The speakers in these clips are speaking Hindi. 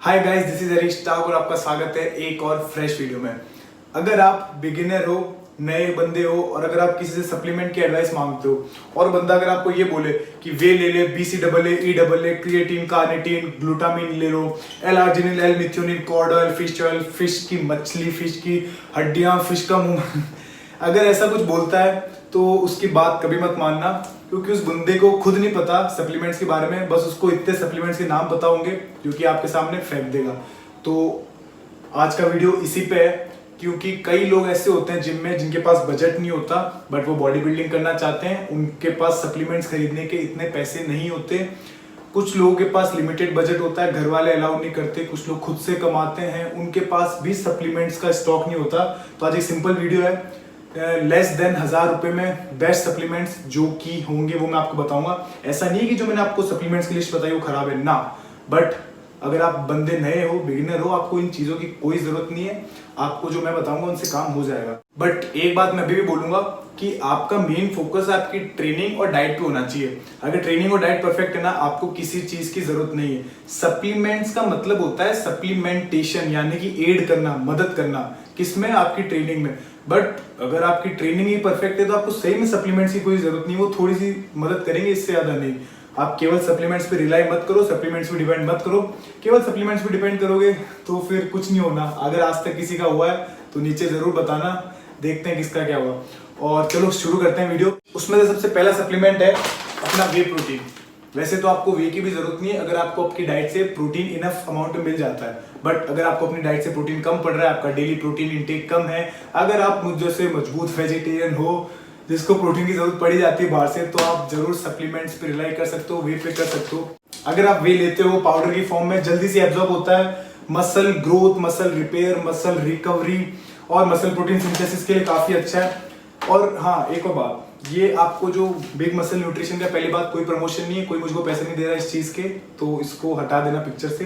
Hi guys, this is Harish Thakur. आपका स्वागत है एक और फ्रेश वीडियो में। अगर आप बिगिनर हो, नए बंदे हो और अगर आप किसी से सप्लीमेंट की एडवाइस मांगते हो और बंदा अगर आपको ये बोले कि वे ले ले BCAA, EAA, creatine, carnitine, glutamine ले लो, L-arginine, L-methionine, cod oil, fish oil, fish की मछली, फिश की हड्डियां, फिश का मुंह अगर ऐसा कुछ बोलता है तो उसकी बात कभी मत मानना, क्योंकि उस बंदे को खुद नहीं पता सप्लीमेंट्स के बारे में। बस उसको इतने सप्लीमेंट्स के नाम पता होंगे जो कि आपके सामने फेंक देगा। तो आज का वीडियो इसी पे है, क्योंकि कई लोग ऐसे होते हैं जिम में जिनके पास बजट नहीं होता बट वो बॉडी बिल्डिंग करना चाहते हैं। उनके पास सप्लीमेंट्स खरीदने के इतने पैसे नहीं होते। कुछ लोगों के पास लिमिटेड बजट होता है, घर वाले अलाउ नहीं करते, कुछ लोग खुद से कमाते हैं, उनके पास भी सप्लीमेंट्स का स्टॉक नहीं होता। तो आज एक सिंपल वीडियो है, लेस देन 1000 रुपए में बेस्ट सप्लीमेंट्स जो कि होंगे वो मैं आपको बताऊंगा। ऐसा नहीं है कि जो मैंने आपको सप्लीमेंट्स की लिस्ट बताई वो खराब है ना, बट अगर आप बंदे नए हो, बिगिनर हो, आपको इन चीजों की कोई जरूरत नहीं है। आपको जो मैं बताऊंगा उनसे काम हो जाएगा। बट एक बात मैं अभी भी बोलूंगा कि आपका मेन फोकस आपकी ट्रेनिंग और डाइट पे होना चाहिए। अगर ट्रेनिंग और डाइट परफेक्ट है ना, आपको किसी चीज की जरूरत नहीं है। सप्लीमेंट्स का मतलब होता है सप्लीमेंटेशन, यानी कि एड करना, मदद करना, किसमें? आपकी ट्रेनिंग में। बट अगर आपकी ट्रेनिंग ही परफेक्ट है तो आपको सही में सप्लीमेंट्स की कोई जरूरत नहीं, वो थोड़ी सी मदद करेंगे, इससे ज्यादा नहीं। आप केवल सप्लीमेंट्स पे रिलाई मत करो, सप्लीमेंट्स पे डिपेंड मत करो। केवल सप्लीमेंट्स पे डिपेंड करोगे तो फिर कुछ नहीं होना। अगर आज तक किसी का हुआ है तो नीचे जरूर बताना, देखते हैं किसका क्या हुआ। और चलो शुरू करते हैं वीडियो। उसमें से सबसे पहला सप्लीमेंट है अपना वे प्रोटीन। वैसे तो आपको वे की भी जरूरत नहीं है अगर आपको आपकी डाइट से प्रोटीन इनफ अमाउंट में मिल जाता है। बट अगर आपको अपनी डाइट से प्रोटीन कम पड़ रहा है, आपका डेली प्रोटीन इंटेक कम है, अगर आप मुझ जैसे मजबूत वेजिटेरियन हो जिसको प्रोटीन की जरूरत पड़ी जाती है बाहर से, तो आप जरूर सप्लीमेंट्स पे रिलाई कर सकते हो, वे पे कर सकते हो। अगर आप वे लेते हो पाउडर की फॉर्म में, जल्दी से एब्जॉर्ब होता है, muscle growth, muscle repair, muscle recovery और मसल प्रोटीन सिंथेसिस के लिए काफी अच्छा है। और हाँ, एक और बात, ये आपको जो बिग मसल न्यूट्रिशन का, पहली बात कोई प्रमोशन नहीं है, कोई मुझको पैसे नहीं दे रहा है इस चीज के, तो इसको हटा देना पिक्चर से।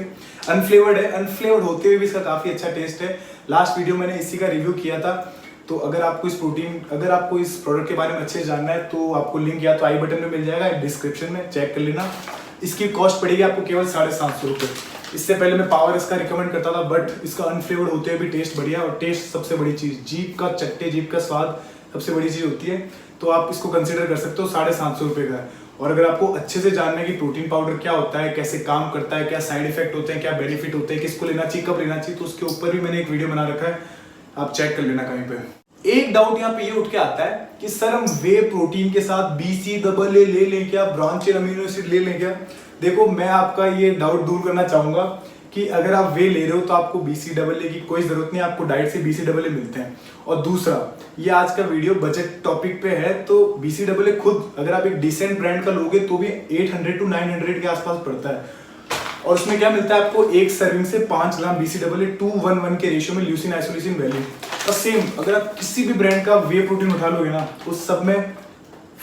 अनफ्लेवर्ड है, अनफ्लेवर्ड होते हुए भी इसका काफी अच्छा टेस्ट है। लास्ट वीडियो मैंने इसी का रिव्यू किया था। तो अगर आपको इस प्रोडक्ट के बारे में अच्छे से जानना है तो आपको लिंक या तो आई बटन में मिल जाएगा, डिस्क्रिप्शन में चेक कर लेना। इसकी कॉस्ट पड़ेगी आपको केवल 750 रुपये। इससे पहले मैं पावर इसका रिकमेंड करता था, बट इसका अनफ्लेवर्ड होते हुए भी टेस्ट बढ़िया, और टेस्ट सबसे बड़ी चीज, जीभ का चट्टे, जीभ का स्वाद सबसे बड़ी चीज होती है। तो आप इसको कंसिडर कर सकते हो, 750 रुपये का है। और अगर आपको अच्छे से जानना है कि प्रोटीन पाउडर क्या होता है, कैसे काम करता है, क्या साइड इफेक्ट होते हैं, क्या बेनिफिट होते हैं, किसको लेना चाहिए, कब लेना चाहिए, तो उसके ऊपर भी मैंने एक वीडियो बना रखा है, आप चेक कर लेना कहीं पे। एक डाउट यहाँ पे ये उठ के आता है कि सर हम वे प्रोटीन के साथ BCAA ले लें क्या, ब्रांच चेन अमीनो एसिड ले लें क्या? देखो, मैं आपका ये डाउट दूर करना चाहूंगा कि अगर आप वे ले रहे हो तो आपको BCAA की कोई जरूरत नहीं, आपको डाइट से BCAA मिलते हैं। और दूसरा, ये आज का वीडियो बजट टॉपिक पे है, तो BCAA खुद अगर आप एक डिसेंट ब्रांड का लोगे तो भी 800 to 900 के आसपास पड़ता है। और उसमें क्या मिलता है आपको? एक सर्विंग से 5 ग्राम BCAA 2:1 के रेशियो में ल्यूसिन आइसोल्यूसिन वैल्यू। और सेम अगर आप किसी भी ब्रांड का वे प्रोटीन उठा लोगे ना, उस सब में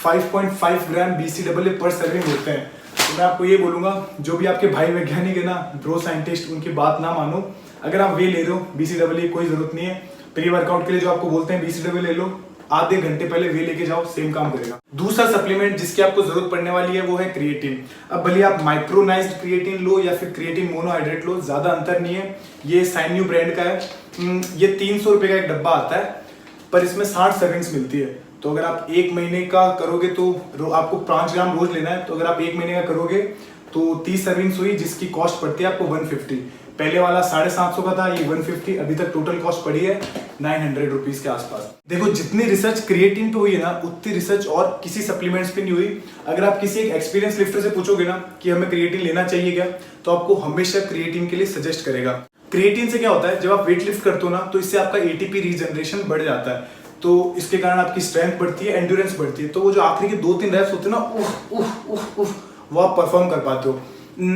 5.5 ग्राम BCAA पर सर्विंग होते हैं। तो मैं आपको ये बोलूंगा, जो भी आपके भाई वैज्ञानिक है ना, ब्रो साइंटिस्ट, उनकी बात ना मानो। अगर आप वे ले रहे हो, BCAA की कोई जरूरत नहीं है। प्री वर्कआउट के लिए जो आपको बोलते हैं BCAA ले लो, आधे घंटे पहले वे लेके जाओ, सेम काम करेगा। दूसरा सप्लीमेंट जिसकी आपको जरूरत पड़ने वाली है वो है क्रिएटिन। अब भले आप माइक्रोनाइज्ड क्रिएटिन लो या फिर क्रिएटिन मोनोहाइड्रेट लो, ज्यादा अंतर नहीं है। ये साइन्यू ब्रांड का है। ये 300 रुपए का एक डब्बा आता है, पर इसमें 60 सर्विंग्स मिलती है। तो अगर आप एक महीने का करोगे तो आपको 5 ग्राम रोज लेना है। तो अगर आप एक महीने का करोगे तो 30 सर्विंग्स हुई, जिसकी कॉस्ट पड़ती है आपको 150। पहले वाला 750 का था, ये 150। अभी तक टोटल कॉस्ट पड़ी है 900 रुपीज के आसपास। देखो, जितनी रिसर्च क्रिएटिन पे हुई है ना, उतनी रिसर्च और किसी सप्लीमेंट्स पे नहीं हुई। अगर आप किसी एक एक्सपीरियंस लिफ्टर से पूछोगे ना कि हमें क्रिएटिन लेना चाहिए क्या, तो आपको हमेशा क्रिएटिन के लिए सजेस्ट करेगा। क्रिएटिन से क्या होता है, जब आप वेट लिफ्ट करते हो ना, तो इससे आपका ATP रीजनरेशन बढ़ जाता है। तो इसके कारण आपकी स्ट्रेंथ बढ़ती है, एंड्योरेंस बढ़ती है। तो वो जो आखिरी के 2-3 रेप्स होते हैं ना, वो आप परफॉर्म कर पाते हो।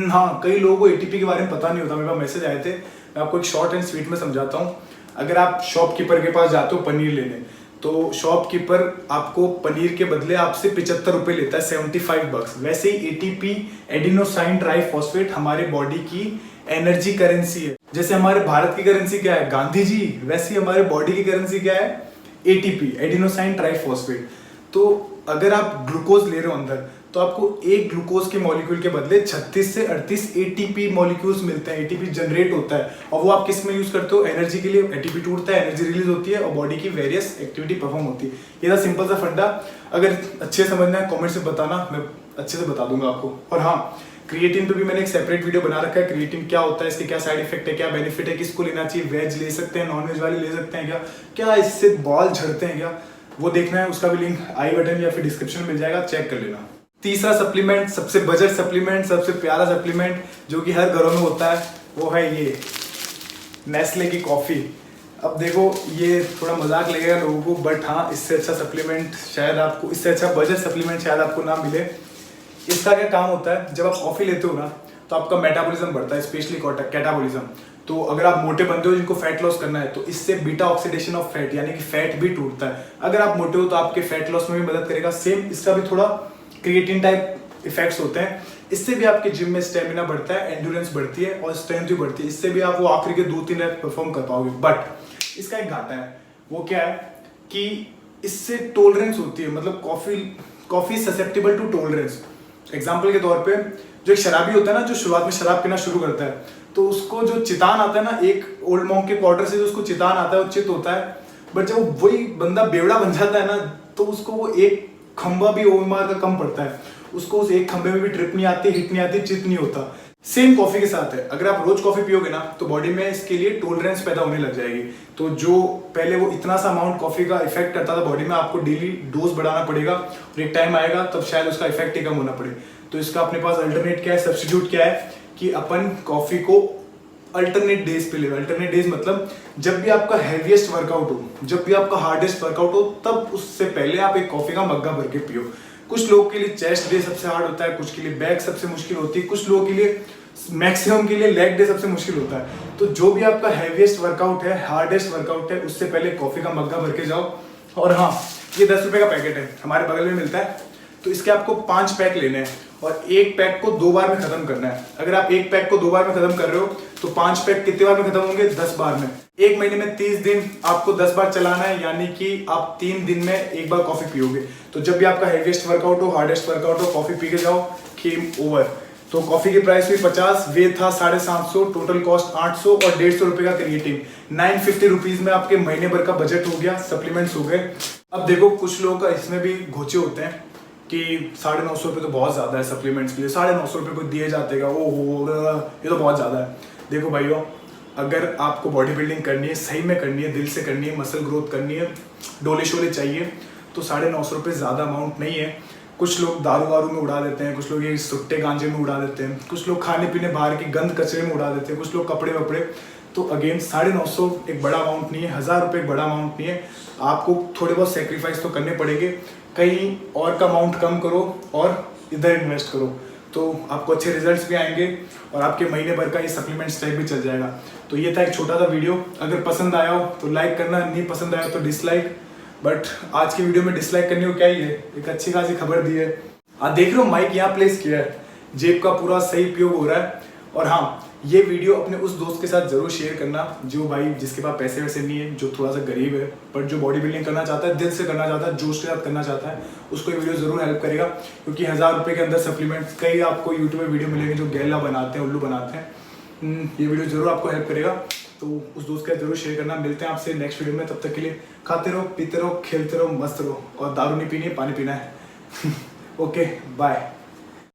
हाँ, कई लोगों को ATP के बारे में पता नहीं होता। मेरे पास मैसेज आए थे, मैं आपको एक शॉर्ट एंड स्वीट में समझाता हूँ। अगर आप शॉपकीपर के पास जाते हो पनीर लेने, तो शॉपकीपर आपको पनीर के बदले आपसे 75 रुपए लेता है, 75 बक्स। वैसे ही ATP, एडिनोसाइन ट्राइफॉस्फेट, हमारे बॉडी की एनर्जी करेंसी है। जैसे हमारे भारत की करेंसी क्या है? गांधी जी। वैसे ही हमारे बॉडी की करेंसी क्या है? ATP, adenosine triphosphate. तो अगर आप ग्लूकोज ले रहे हो अंदर, तो तो आपको एक ग्लूकोज के मॉलिक्यूल के बदले 36 से 38 एटीपी मॉलिक्यूल्स मिलते हैं, एटीपी जनरेट होता है। और वो आप किस में यूज करते हो? एनर्जी के लिए। एटीपी टूटता है, एनर्जी रिलीज होती है और बॉडी की वेरियस एक्टिविटी परफॉर्म होती है। ये था सिंपल सा फंडा। अगर अच्छे समझना है कमेंट से बताना, मैं अच्छे से बता दूंगा आपको। और हाँ, क्रिएटिन पे भी मैंने एक सेपरेट वीडियो बना रखा है। क्रिएटिन क्या होता है, इसके क्या साइड इफेक्ट है, क्या बेनिफिट है, किसको लेना चाहिए, वेज ले सकते हैं, नॉन वेज वाले ले सकते हैं क्या, क्या इससे बाल झड़ते हैं क्या, वो देखना है। उसका भी लिंक आई बटन या फिर डिस्क्रिप्शन में मिल जाएगा, चेक कर लेना। तीसरा सप्लीमेंट, सबसे बजट सप्लीमेंट, सबसे प्यारा सप्लीमेंट जो कि हर घरों में होता है, वो है ये नेस्ले की कॉफी। अब देखो ये थोड़ा मजाक लगेगा लोगों को, बट हाँ, इससे अच्छा सप्लीमेंट शायद आपको, इससे अच्छा बजट सप्लीमेंट शायद आपको ना मिले। इसका क्या काम होता है, जब आप कॉफी लेते हो ना तो आपका मेटाबॉलिज्म बढ़ता है, स्पेशली कैटाबॉलिज्म। तो अगर आप मोटे बंदे हो जिनको फैट लॉस करना है तो इससे बीटा ऑक्सीडेशन ऑफ फैट यानी कि फैट भी टूटता है। अगर आप मोटे हो तो आपके फैट लॉस में भी मदद करेगा। सेम इसका भी थोड़ा क्रिएटिन टाइप इफेक्ट्स होते हैं। इससे भी आपके जिम में स्टेमिना बढ़ता है, एंड्योरेंस बढ़ती है और स्ट्रेंथ भी बढ़ती है। इससे भी आप वो आखिरी के 2-3 रैप परफॉर्म कर पाओगे। बट इसका एक घाटा है, वो क्या है कि इससे टॉलरेंस होती है, मतलब coffee susceptible to tolerance. Example के तौर पे जो एक शराबी होता है ना, जो शुरुआत में शराब पीना शुरू करता है, तो उसको जो चितान आता है ना, एक ओल्ड मॉन्क के क्वार्टर से जो उसको चितान आता है वो चित होता है। बट जब वही बंदा बेवड़ा बन जाता है ना, तो उसको वो एक खंबा भी ओएमआर का कम पड़ता है, उसको उस एक खंबे में भी ट्रिप नहीं आती, हिट नहीं आती, चित नहीं होता। सेम कॉफी के साथ है, अगर आप रोज कॉफी पियोगे ना तो बॉडी में इसके लिए टॉलरेंस पैदा होने लग जाएगी। तो जो पहले वो इतना सा अमाउंट कॉफी का इफेक्ट करता था बॉडी में, आपको डेली डोज बढ़ाना पड़ेगा और एक टाइम आएगा तब शायद उसका इफेक्ट ही कम होना पड़े। तो इसका अपने पास अल्टरनेट क्या है, सब्स्टिट्यूट क्या है कि अपन कॉफी को अल्टरनेट डेज पे ले। अल्टरनेट डेज मतलब जब भी आपका हैवीएस्ट वर्कआउट हो, जब भी आपका हार्डेस्ट वर्कआउट हो, तब उससे पहले आप एक कॉफी का मग्गा भर के पियो। कुछ लोगों के लिए चेस्ट डे सबसे हार्ड होता है, कुछ के लिए बैक सबसे मुश्किल होती है, कुछ लोगों के लिए मैक्सिमम के लिए लेग डे सबसे मुश्किल होता है। तो जो भी आपका हैवीएस्ट वर्कआउट है, हार्डेस्ट वर्कआउट है, उससे पहले कॉफी का मग्गा भर के जाओ। और हाँ, ये 10 रुपए का पैकेट है, हमारे बगल में मिलता है। तो इसके आपको 5 पैक लेने हैं और एक पैक को 2 बार में खत्म करना है। अगर आप एक पैक को 2 बार में खत्म कर रहे हो तो 5 पैक कितने बार में खत्म होंगे? 10 बार में। एक महीने में 30 दिन आपको 10 बार चलाना है, यानी कि आप 3 दिन में एक बार कॉफी पियोगे। तो जब भी आपका हेवीएस्ट वर्कआउट हो, हार्डेस्ट वर्कआउट हो, कॉफी पी के जाओ, गेम ओवर। तो कॉफी की प्राइस हुई 50, वे था 750, टोटल कॉस्ट 800 और 150 रुपए का क्रिएटिन। 950 रुपीज में आपके महीने भर का बजट हो गया, सप्लीमेंट्स हो गए। अब देखो कुछ लोगों का इसमें भी घोचे होते हैं कि 950 रुपये तो बहुत ज़्यादा है सप्लीमेंट्स के लिए, 950 रुपये को दिए जाते हैं, ओहो ये तो बहुत ज़्यादा है। देखो भाइयों, अगर आपको बॉडी बिल्डिंग करनी है, सही में करनी है, दिल से करनी है, मसल ग्रोथ करनी है, डोले शोले चाहिए, तो 950 रुपये ज़्यादा अमाउंट नहीं है। कुछ लोग दारू वारू में उड़ा देते हैं, कुछ लोग ये सुट्टे गांजे में उड़ा देते हैं, कुछ लोग खाने पीने बाहर की गंद कचरे में उड़ा देते हैं, कुछ लोग कपड़े वपड़े। तो अगेन 950 एक बड़ा अमाउंट नहीं है, 1000 रुपये एक बड़ा अमाउंट नहीं है। आपको थोड़े बहुत सेक्रीफाइस तो करने पड़ेंगे, कहीं और का अमाउंट कम करो और इधर इन्वेस्ट करो, तो आपको अच्छे रिजल्ट्स भी आएंगे और आपके महीने भर का ये सप्लीमेंट्स टाइप भी चल जाएगा। तो ये था एक छोटा सा वीडियो, अगर पसंद आया हो तो लाइक करना, नहीं पसंद आया तो डिसलाइक। बट आज की वीडियो में डिसलाइक करने को क्या ही है, एक अच्छी खासी खबर दी है। आप देख रहे हो माइक यहाँ प्लेस किया है, जेब का पूरा सही उपयोग हो रहा है। और हाँ, ये वीडियो अपने उस दोस्त के साथ जरूर शेयर करना जो भाई जिसके पास पैसे वैसे नहीं है, जो थोड़ा सा गरीब है बट जो बॉडी बिल्डिंग करना चाहता है, दिल से करना चाहता है, जोश के साथ करना चाहता है, उसको ये वीडियो जरूर हेल्प करेगा। क्योंकि 1000 रुपये के अंदर सप्लीमेंट्स कई आपको यूट्यूब में वीडियो मिलेंगे जो गैला बनाते हैं, उल्लू बनाते हैं। ये वीडियो जरूर आपको हेल्प करेगा, तो उस दोस्त के साथ जरूर शेयर करना। मिलते हैं आपसे नेक्स्ट वीडियो में, तब तक के लिए खाते रहो, पीते रहो, खेलते रहो, मस्त रहो और दारू नहीं पीनी है, पानी पीना है। Okay bye.